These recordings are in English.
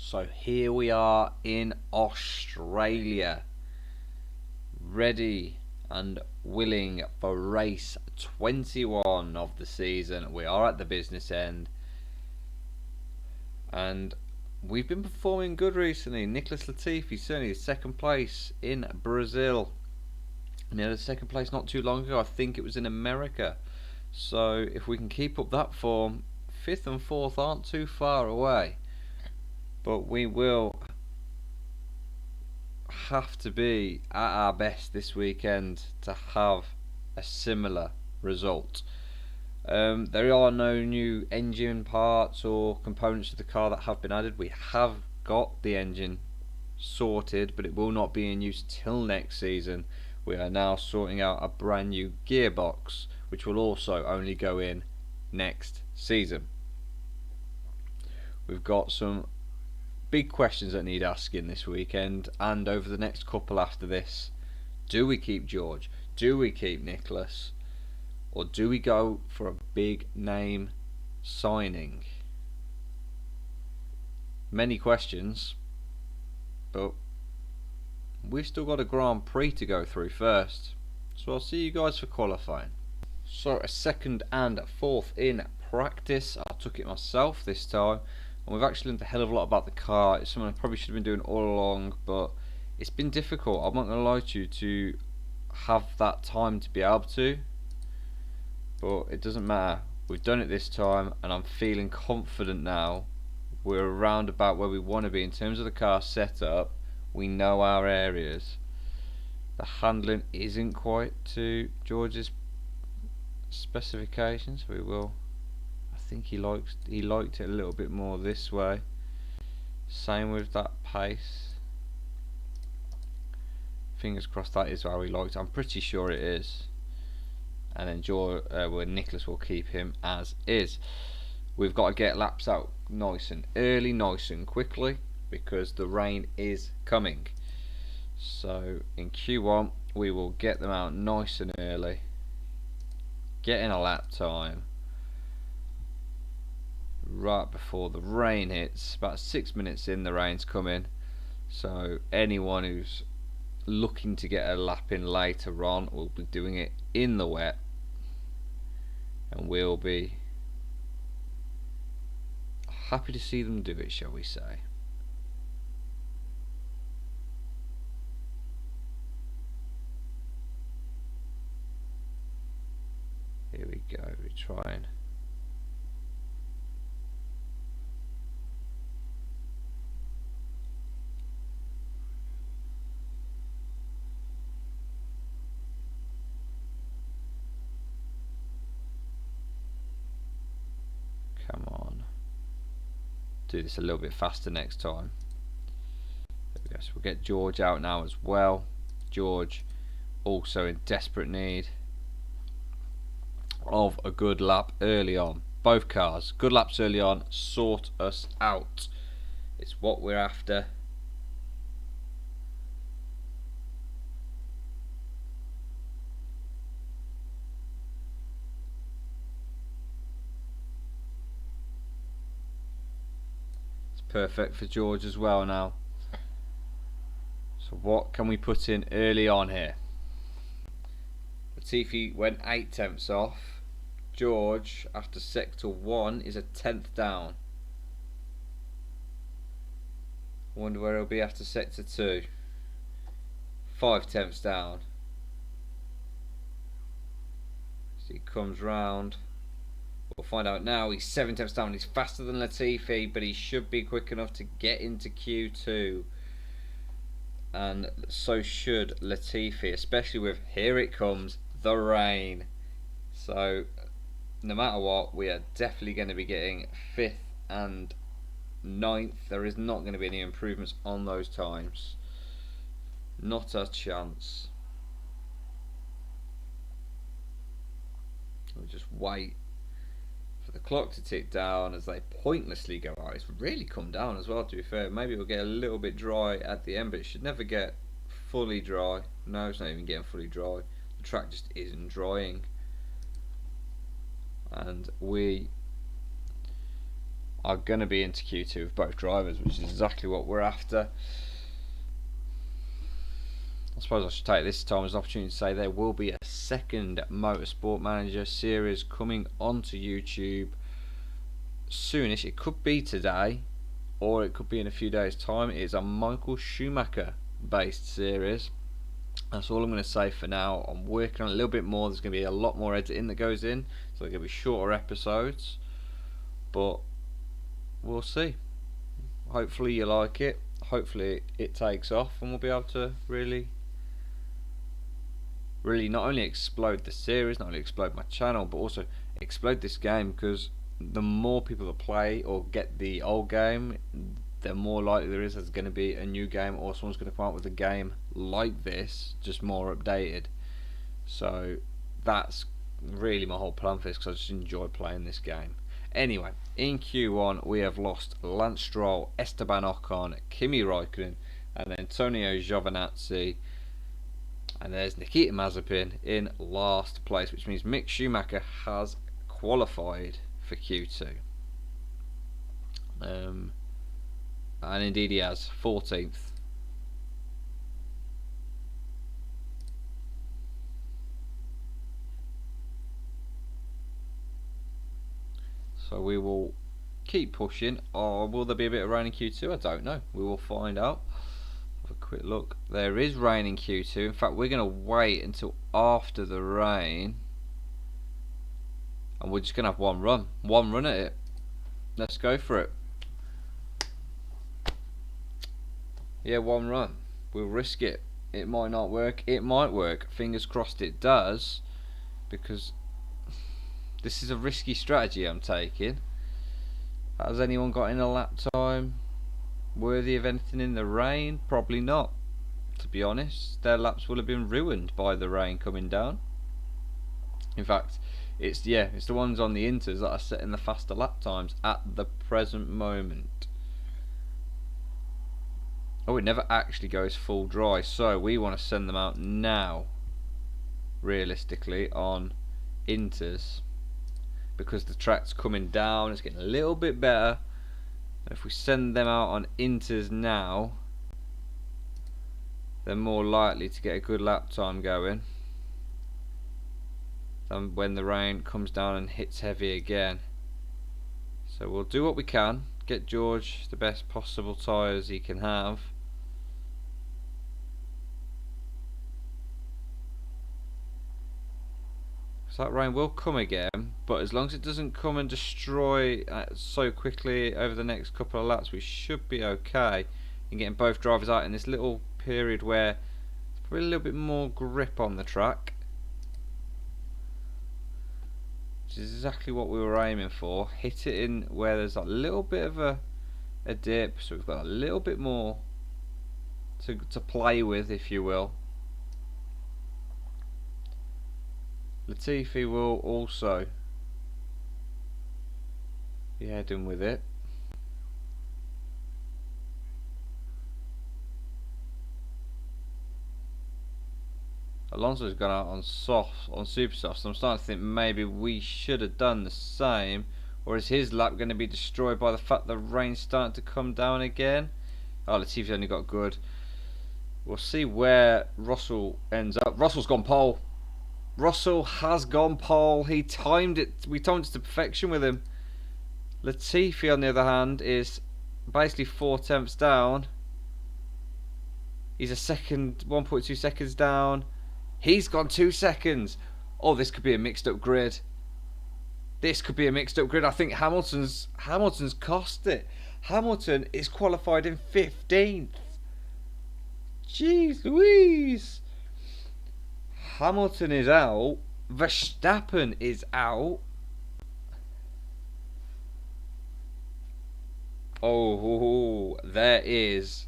So here we are in Australia, ready and willing for race 21 of the season. We are at the business end, and we've been performing good recently. Nicholas Latifi certainly second place in Brazil. And he had a second place not too long ago. I think it was in America. So if we can keep up that form, fifth and fourth aren't too far away. But we will have to be at our best this weekend to have a similar result. There are no new engine parts or components to the car that have been added. We have got the engine sorted, but it will not be in use till next season. We are now sorting out a brand new gearbox, which will also only go in next season. We've got some big questions that need asking this weekend and over the next couple after this. Do we keep George? Do we keep Nicholas? Or do we go for a big name signing? Many questions, but we've still got a Grand Prix to go through first. So I'll see you guys for qualifying. So a second and fourth in practice. I took it myself this time. And we've actually learned a hell of a lot about the car. It's something I probably should have been doing all along, but it's been difficult. I'm not going to lie to you to have that time to be able to. But it doesn't matter. We've done it this time, and I'm feeling confident now. We're around about where we want to be in terms of the car setup. We know our areas. The handling isn't quite to George's specifications. We will. I think he liked it a little bit more this way. Same with that pace. Fingers crossed that is how he liked it. I'm pretty sure it is. And then Nicholas will keep him as is. We've got to get laps out nice and early, nice and quickly, because the rain is coming. So in Q1 we will get them out nice and early, get in a lap time right before the rain hits. About 6 minutes in, the rain's coming, so anyone who's looking to get a lap in later on will be doing it in the wet, and we'll be happy to see them do it, shall we say. Here we go, we're trying. Come on. Do this a little bit faster next time. There we go. So we'll get George out now as well. George also in desperate need of a good lap early on. Both cars, good laps early on, sort us out. It's what we're after. Perfect for George as well now. So what can we put in early on here? Latifi went 8 tenths off. George, after sector 1, is a 10th down. I wonder where he'll be after sector 2. 5 tenths down. So he comes round. We'll find out now. He's 7 tenths down. He's faster than Latifi, but he should be quick enough to get into Q2. And so should Latifi, especially with, here it comes, the rain. So no matter what, we are definitely going to be getting 5th and 9th. There is not going to be any improvements on those times. Not a chance. We'll just wait for the clock to tick down as they pointlessly go out. It's really come down as well, to be fair. Maybe it'll get a little bit dry at the end, but it should never get fully dry. No, it's not even getting fully dry. The track just isn't drying. And are going to be into Q2 with both drivers, which is exactly what we're after. I suppose I should take this time as an opportunity to say there will be a second Motorsport Manager series coming onto YouTube soonish. It could be today, or it could be in a few days' time. It is a Michael Schumacher based series. That's all I'm going to say for now. I'm working on a little bit more. There's going to be a lot more editing that goes in, so they're going to be shorter episodes, but we'll see. Hopefully you like it. Hopefully it takes off, and we'll be able to really not only explode the series, not only explode my channel, but also explode this game, because the more people that play or get the old game, the more likely there is there's going to be a new game, or someone's going to come out with a game like this, just more updated. So that's really my whole plan for this, because I just enjoy playing this game. Anyway, in Q1 we have lost Lance Stroll, Esteban Ocon, Kimi Raikkonen, and Antonio Giovinazzi. And there's Nikita Mazepin in last place, which means Mick Schumacher has qualified for Q2. And indeed he has, 14th. So we will keep pushing. Or will there be a bit of rain in Q2? I don't know. We will find out. Have a quick look. There is rain in Q2. In fact, we're going to wait until after the rain, and we're just going to have one run at it. Let's go for it. Yeah, one run. We'll risk it. It might not work. It might work. Fingers crossed it does, because this is a risky strategy I'm taking. Has anyone got in a lap time worthy of anything in the rain? Probably not, to be honest. Their laps will have been ruined by the rain coming down. In fact, it's the ones on the inters that are setting the faster lap times at the present moment. Oh, it never actually goes full dry, so we want to send them out now, realistically, on inters, because the track's coming down, it's getting a little bit better. If we send them out on inters now, they're more likely to get a good lap time going than when the rain comes down and hits heavy again. So we'll do what we can, get George the best possible tyres he can have. So that rain will come again, but as long as it doesn't come and destroy so quickly over the next couple of laps, we should be okay in getting both drivers out in this little period where there's probably a little bit more grip on the track, which is exactly what we were aiming for. Hit it in where there's a little bit of a dip, so we've got a little bit more to play with, if you will. Latifi will also be heading with it. Alonso's gone out on super soft, so I'm starting to think maybe we should have done the same. Or is his lap going to be destroyed by the fact the rain's starting to come down again? Oh, Latifi's only got good. We'll see where Russell ends up. Russell's gone pole. Russell has gone pole. He timed it. We timed it to perfection with him. Latifi, on the other hand, is basically 4/10 down. He's a second, 1.2 seconds down. He's gone 2 seconds. Oh, this could be a mixed up grid. This could be a mixed up grid. I think Hamilton's cost it. Hamilton is qualified in 15th. Jeez Louise. Hamilton is out. Verstappen is out. Oh, there is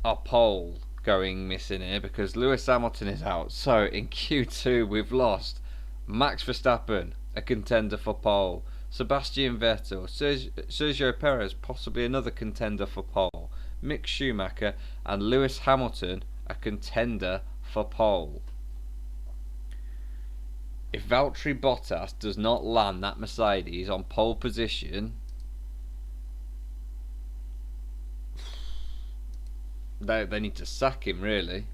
a pole going missing here, because Lewis Hamilton is out. So in Q2 we've lost Max Verstappen, a contender for pole, Sebastian Vettel, Sergio Perez, possibly another contender for pole, Mick Schumacher, and Lewis Hamilton, a contender for pole. If Valtteri Bottas does not land that Mercedes on pole position, they need to sack him, really.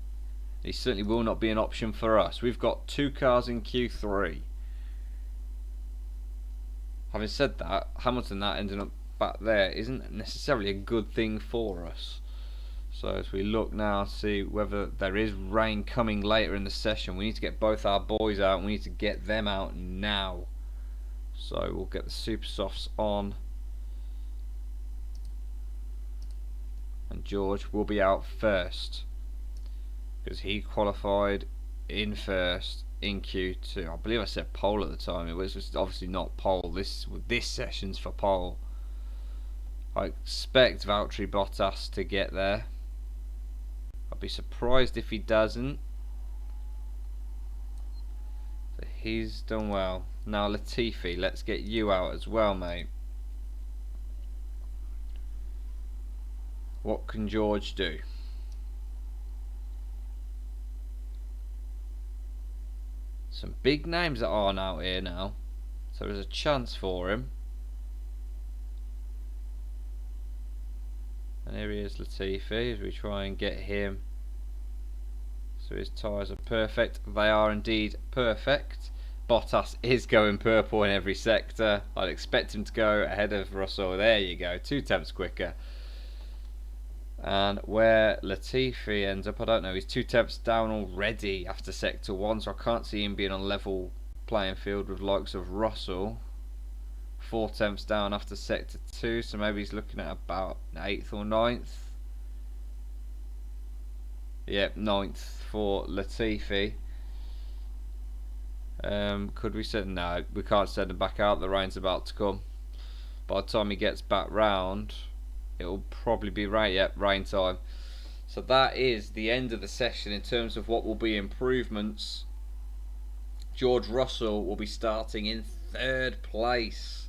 He certainly will not be an option for us. We've got 2 cars in Q3. Having said that, Hamilton that ending up back there isn't necessarily a good thing for us. So as we look now, see whether there is rain coming later in the session, we need to get both our boys out, and we need to get them out now. So we'll get the super softs on, and George will be out first because he qualified in first in Q2. I believe I said pole at the time. It was just obviously not pole. This session's for pole. I expect Valtteri Bottas to get there. I'd be surprised if he doesn't. So he's done well. Now Latifi, let's get you out as well, mate. What can George do? Some big names that aren't out here now, so there's a chance for him. And here he is, Latifi, as we try and get him. So his tyres are perfect. They are indeed perfect. Bottas is going purple in every sector. I'd expect him to go ahead of Russell. There you go, 2 tenths quicker. And where Latifi ends up, I don't know. He's 2 tenths down already after sector 1, so I can't see him being on level playing field with likes of Russell. 4 tenths down after sector 2, so maybe he's looking at about 8th or 9th. Yep, 9th for Latifi. Could we send? No, we can't send him back out. The rain's about to come. By the time he gets back round, it'll probably be rain. Yep, rain time. So that is the end of the session in terms of what will be improvements. George Russell will be starting in 3rd place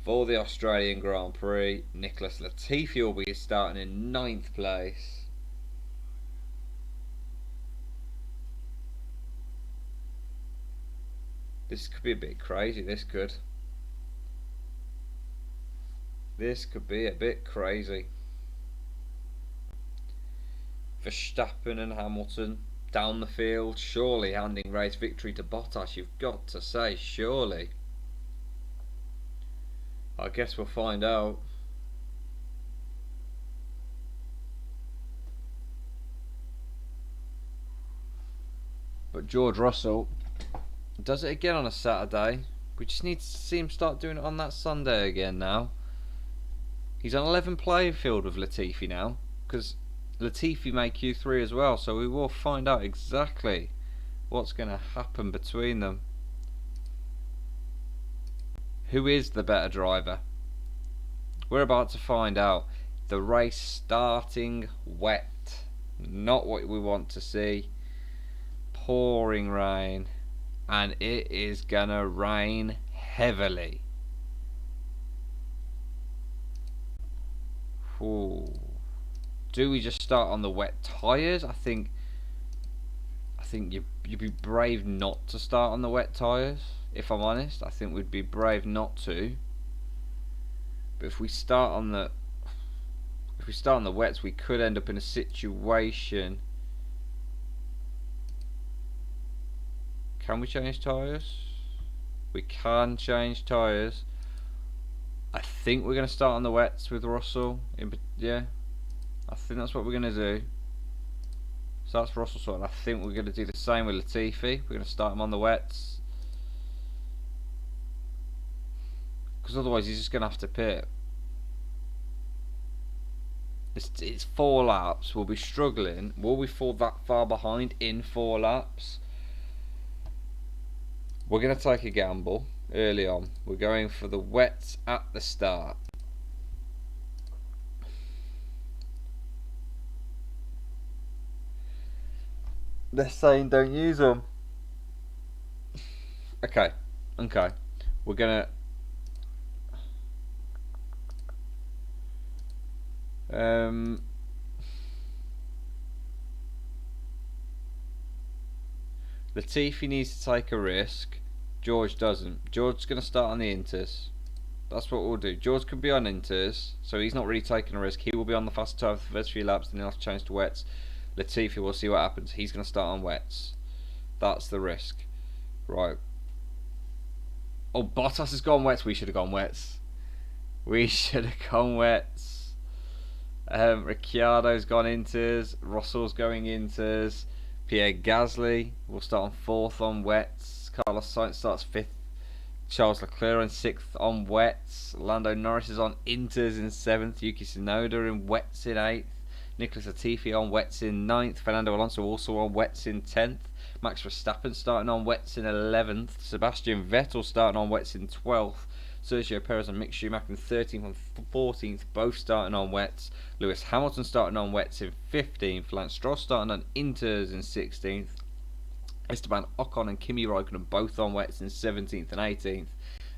for the Australian Grand Prix. Nicholas Latifi will be starting in 9th place. This could be a bit crazy, this could. This could be a bit crazy. Verstappen and Hamilton down the field, surely handing race victory to Bottas, you've got to say, surely. I guess we'll find out. But George Russell does it again on a Saturday. We just need to see him start doing it on that Sunday again now. He's on 11 playing field with Latifi now, because Latifi made Q3 as well, so we will find out exactly what's going to happen between them. Who is the better driver? We're about to find out. The race starting wet. Not what we want to see. Pouring rain. And it is gonna rain heavily. Ooh. Do we just start on the wet tyres? I think you'd be brave not to start on the wet tyres. If I'm honest, I think we'd be brave not to. But if we start on the wets, we could end up in a situation. Can we change tyres? We can change tyres. I think we're going to start on the wets with Russell. Yeah, I think that's what we're going to do. So that's Russell sort. I think we're going to do the same with Latifi. We're going to start him on the wets. Because otherwise he's just going to have to pit. It's 4 laps. We'll be struggling. Will we fall that far behind in 4 laps? We're going to take a gamble early on. We're going for the wets at the start. They're saying don't use them. Okay. We're going to... Latifi needs to take a risk. George doesn't. George's going to start on the Inters. That's what we'll do. George could be on inters, so he's not really taking a risk. He will be on the fast tyre for the first few laps, then he'll have to change to wets. Latifi, we'll see what happens. He's going to start on wets. That's the risk. Right. Oh, Bottas has gone wets. We should have gone wets. We should have gone wets. Ricciardo's gone inters. Russell's going inters. Pierre Gasly will start on 4th on wets. Carlos Sainz starts 5th. Charles Leclerc in 6th on wets. Lando Norris is on inters in 7th. Yuki Tsunoda in wets in 8th. Nicholas Latifi on wets in 9th. Fernando Alonso also on wets in 10th. Max Verstappen starting on wets in 11th. Sebastian Vettel starting on wets in 12th. Sergio Perez and Mick Schumacher in 13th and 14th, both starting on wets. Lewis Hamilton starting on wets in 15th. Lance Stroll starting on inters in 16th. Esteban Ocon and Kimi Raikkonen both on wets in 17th and 18th.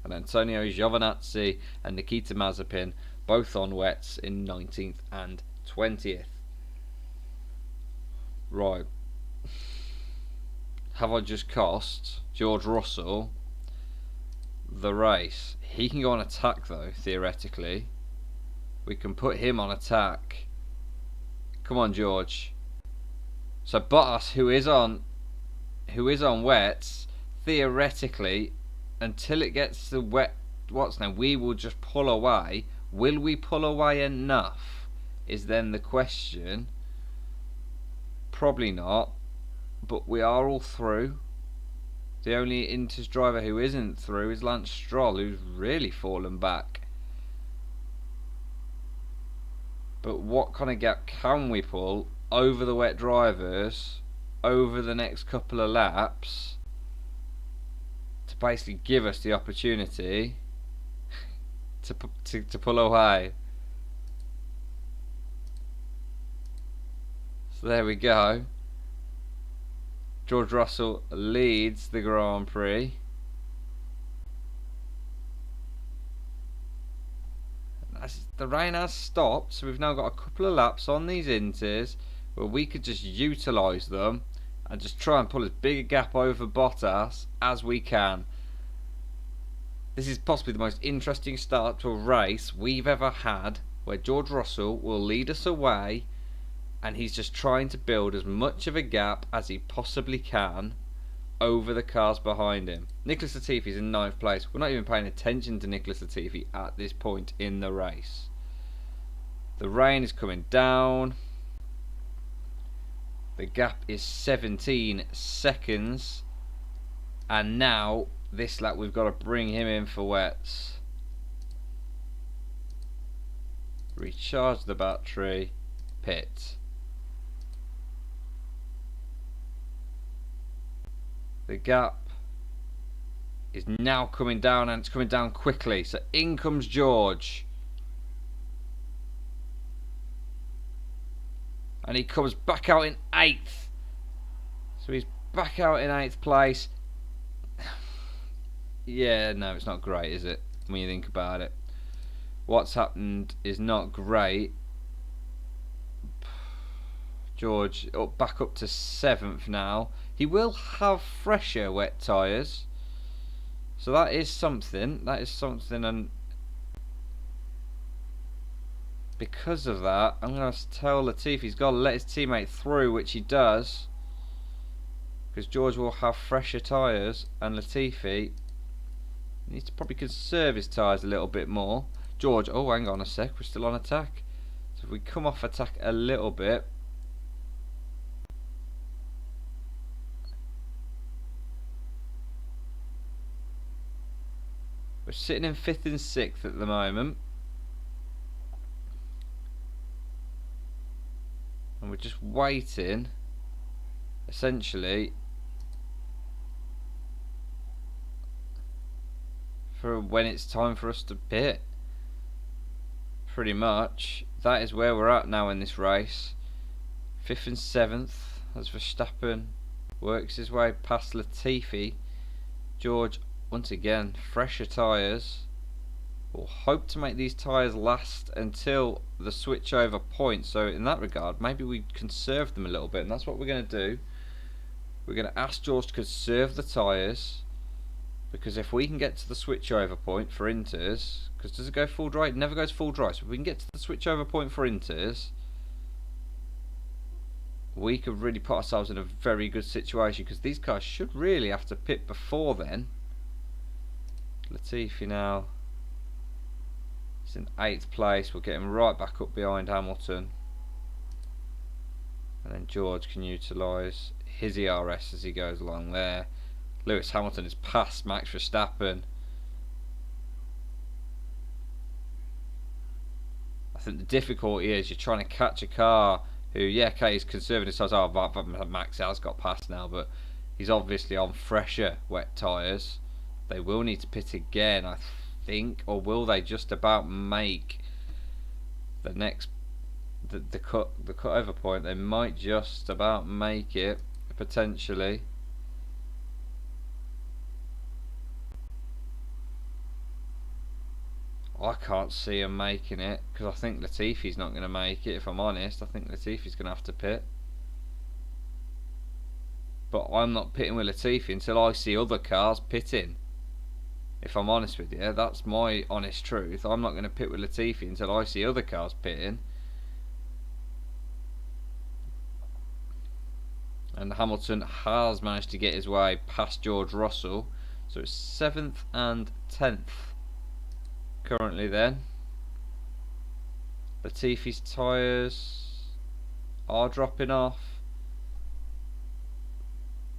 And Antonio Giovinazzi and Nikita Mazepin both on wets in 19th and 20th. Right. Have I just cost George Russell the race? He can go on attack though, theoretically. We can put him on attack. Come on, George. So Bottas, who is on wets, theoretically, until it gets to wet we will just pull away. Will we pull away enough is then the question. Probably not, but we are all through. The only Inters driver who isn't through is Lance Stroll, who's really fallen back. But what kind of gap can we pull over the wet drivers over the next couple of laps to basically give us the opportunity to pull away? So there we go. George Russell leads the Grand Prix. The rain has stopped, so we've now got a couple of laps on these Inters where we could just utilise them and just try and pull as big a gap over Bottas as we can. This is possibly the most interesting start to a race we've ever had, where George Russell will lead us away and he's just trying to build as much of a gap as he possibly can over the cars behind him. Nicholas Latifi is in 9th place. We're not even paying attention to Nicholas Latifi at this point in the race. The rain is coming down. The gap is 17 seconds. And now, this lap, we've got to bring him in for wets. Recharge the battery. Pit. The gap is now coming down, and it's coming down quickly. So in comes George. And he comes back out in 8th. So he's back out in 8th place. Yeah, no, it's not great, is it? When you think about it. What's happened is not great. George back up to 7th now. He will have fresher wet tyres. So that is something. That is something, and because of that, I'm going to tell Latifi he's got to let his teammate through, which he does. Because George will have fresher tyres, and Latifi needs to probably conserve his tyres a little bit more. George, oh, hang on a sec, we're still on attack. So if we come off attack a little bit. We're sitting in 5th and 6th at the moment. And we're just waiting, essentially, for when it's time for us to pit. Pretty much. That is where we're at now in this race. 5th and 7th as Verstappen works his way past Latifi. George, once again, fresher tyres. We'll hope to make these tyres last until the switchover point. So in that regard, maybe we conserve them a little bit, and that's what we're going to do. We're going to ask George to conserve the tyres Because if we can get to the switchover point for Inters, because does it go full dry? It never goes full dry. So if we can get to the switchover point for Inters, we could really put ourselves in a very good situation, because these cars should really have to pit before then. Latifi now is in 8th place. We'll get him right back up behind Hamilton. And then George can utilise his ERS as he goes along there. Lewis Hamilton is past Max Verstappen. I think the difficulty is you're trying to catch a car who, yeah, okay, he's conserving his tyres. Oh, Max has got past now, but he's obviously on fresher wet tyres. They will need to pit again, I think, or will they just about make the next the cutover point? They might just about make it potentially. I can't see him making it, because I think Latifi's not going to make it, if I'm honest. I think Latifi's going to have to pit. But I'm not pitting with Latifi until I see other cars pitting. If I'm honest with you, that's my honest truth. I'm not going to pit with Latifi until I see other cars pitting. And Hamilton has managed to get his way past George Russell. So it's 7th and 10th. Currently then, Latifi's tyres are dropping off.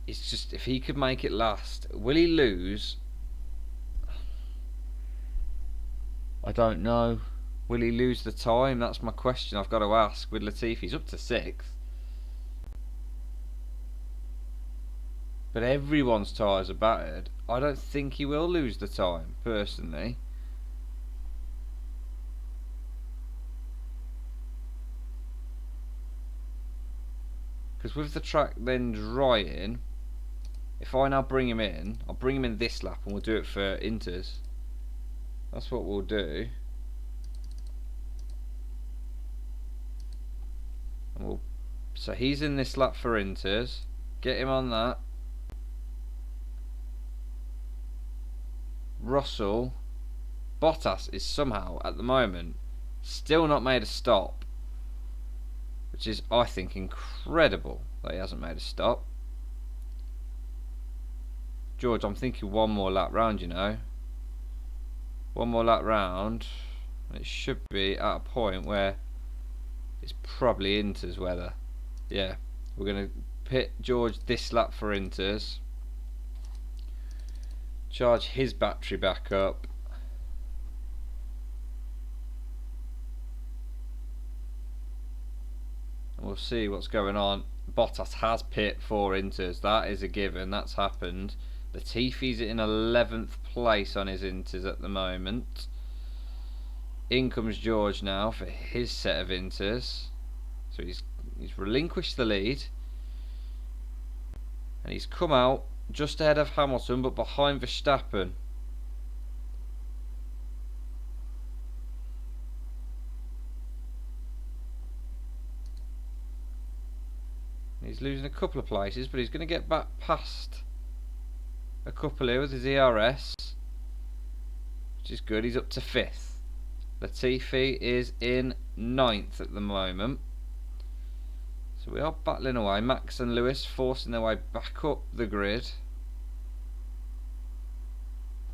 It's just, if he could make it last, will he lose? I don't know. Will he lose the time? That's my question I've got to ask with Latifi. He's up to 6th. But everyone's tyres are battered. I don't think he will lose the time, personally. Because with the track then drying, if I now bring him in, I'll bring him in this lap and we'll do it for Inters. That's what we'll do. And so he's in this lap for Inters. Get him on that. Russell. Bottas is somehow, at the moment, still not made a stop. Which is, I think, incredible that he hasn't made a stop. George, I'm thinking one more lap round, you know. One more lap round, and it should be at a point where it's probably Inter's weather. Yeah, we're going to pit George this lap for Inter's. Charge his battery back up. We'll see what's going on. Bottas has pit for Inters. That is a given. That's happened. Latifi's in 11th place on his Inters at the moment. In comes George now for his set of Inters. So he's relinquished the lead. And he's come out just ahead of Hamilton, but behind Verstappen. He's losing a couple of places, but he's going to get back past a couple here with his ERS, which is good. He's up to 5th. Latifi is in 9th at the moment. So we are battling away. Max and Lewis forcing their way back up the grid.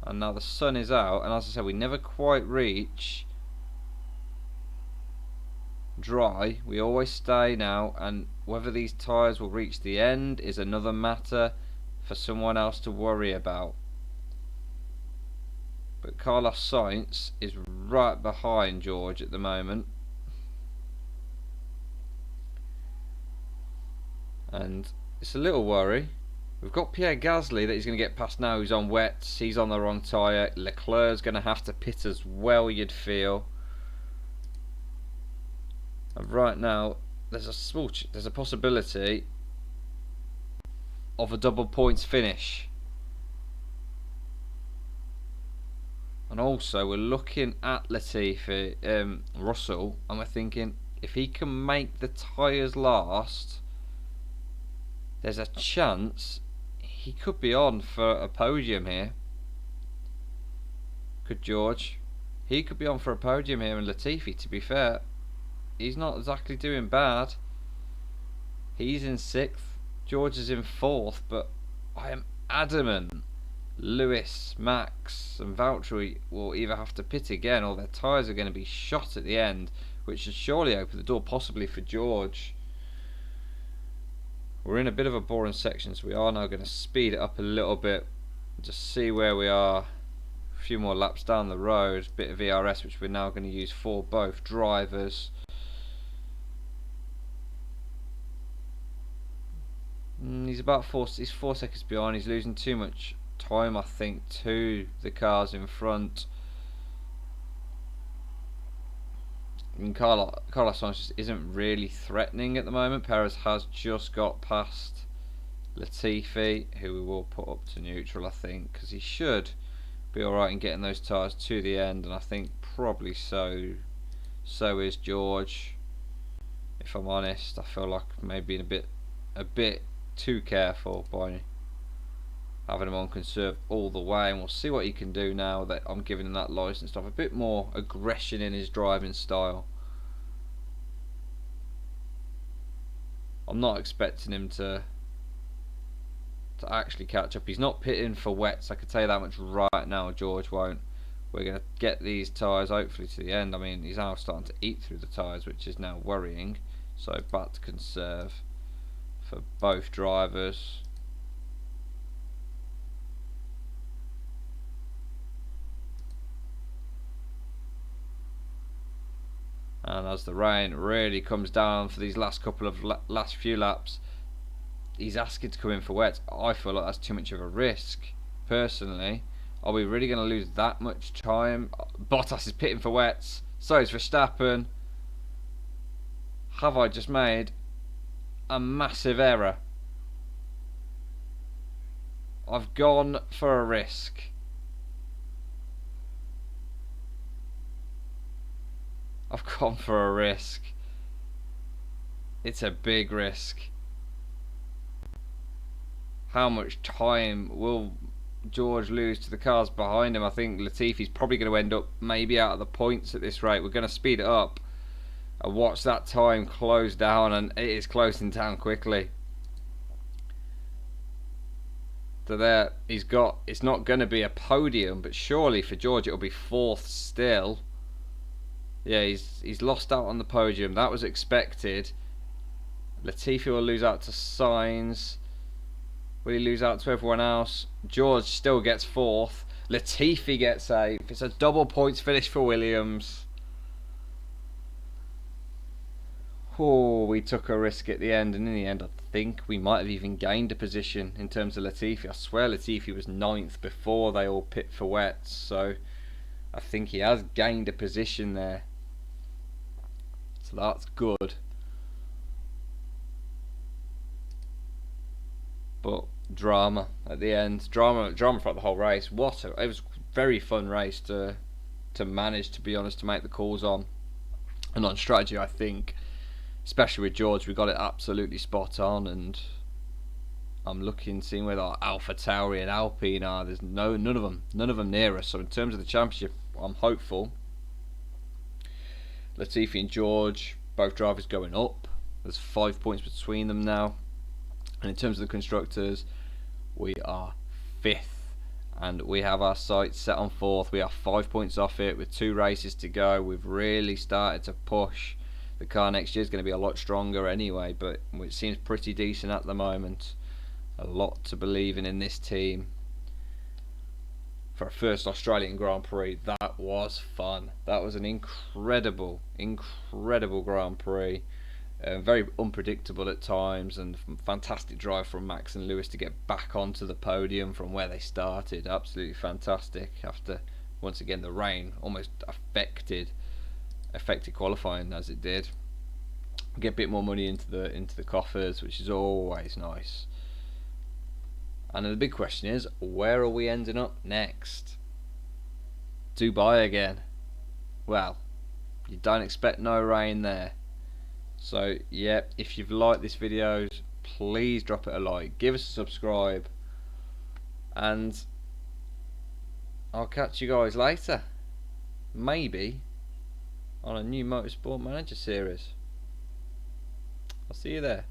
And now the sun is out, and as I said, we never quite reach dry. We always stay now, and whether these tyres will reach the end is another matter for someone else to worry about. But Carlos Sainz is right behind George at the moment, and it's a little worry. We've got Pierre Gasly that he's going to get past now, who's on wets. He's on the wrong tyre. Leclerc's going to have to pit as well, you'd feel. And right now, there's a possibility of a double points finish. And also, we're looking at Latifi, Russell, and we're thinking if he can make the tyres last, there's a chance he could be on for a podium here. Good George. He could be on for a podium here, and Latifi, to be fair, he's not exactly doing bad. He's in 6th, George is in 4th, but I am adamant Lewis, Max and Valtteri will either have to pit again or their tyres are going to be shot at the end, which should surely open the door possibly for George. We're in a bit of a boring section, so we are now going to speed it up a little bit, just see where we are. A few more laps down the road, bit of ERS which we're now going to use for both drivers. He's about he's 4 seconds behind. He's losing too much time, I think, to the cars in front. And Carlos Sainz just isn't really threatening at the moment. Perez has just got past Latifi, who we will put up to neutral, I think, because he should be alright in getting those tyres to the end, and I think probably so is George. If I'm honest, I feel like maybe being a bit too careful by having him on conserve all the way, and we'll see what he can do now that I'm giving him that license to have a bit more aggression in his driving style. I'm not expecting him to actually catch up. He's not pitting for wets, I can tell you that much right now. George won't. We're going to get these tyres hopefully to the end. I mean, he's now starting to eat through the tyres, which is now worrying. So back to conserve for both drivers. And as the rain really comes down for these last few laps, he's asking to come in for wets. I feel like that's too much of a risk, personally. Are we really going to lose that much time? Bottas is pitting for wets. So is Verstappen. Have I just made a massive error? I've gone for a risk. I've gone for a risk. It's a big risk. How much time will George lose to the cars behind him? I think Latifi's probably going to end up maybe out of the points at this rate. We're going to speed it up and watch that time close down, and it is closing down quickly. So there, it's not going to be a podium, but surely for George it'll be 4th still. Yeah, he's lost out on the podium. That was expected. Latifi will lose out to Sainz. Will he lose out to everyone else? George still gets 4th. Latifi gets 8th. It's a double points finish for Williams. Oh, we took a risk at the end, and in the end I think we might have even gained a position in terms of Latifi. I swear Latifi was 9th before they all pit for wets, so I think he has gained a position there. So that's good. But drama at the end, drama throughout the whole race. It was a very fun race to manage, to be honest, to make the calls on. And on strategy, I think, especially with George, we got it absolutely spot on. And I'm seeing where our AlphaTauri and Alpine are. There's none of them near us. So in terms of the championship, I'm hopeful. Latifi and George, both drivers going up. There's 5 points between them now. And in terms of the constructors, we are 5th, and we have our sights set on 4th. We are 5 points off it with 2 races to go. We've really started to push. The car next year is going to be a lot stronger anyway, but it seems pretty decent at the moment. A lot to believe in this team. For a first Australian Grand Prix, that was fun. That was an incredible Grand Prix. Very unpredictable at times, and fantastic drive from Max and Lewis to get back onto the podium from where they started. Absolutely fantastic. After, once again, the rain almost affected qualifying as it did. Get a bit more money into the coffers, which is always nice. And the big question is, where are we ending up next? Dubai again. Well, you don't expect no rain there. So yeah, if you've liked this video, please drop it a like, give us a subscribe, and I'll catch you guys later. Maybe on a new Motorsport Manager series. I'll see you there.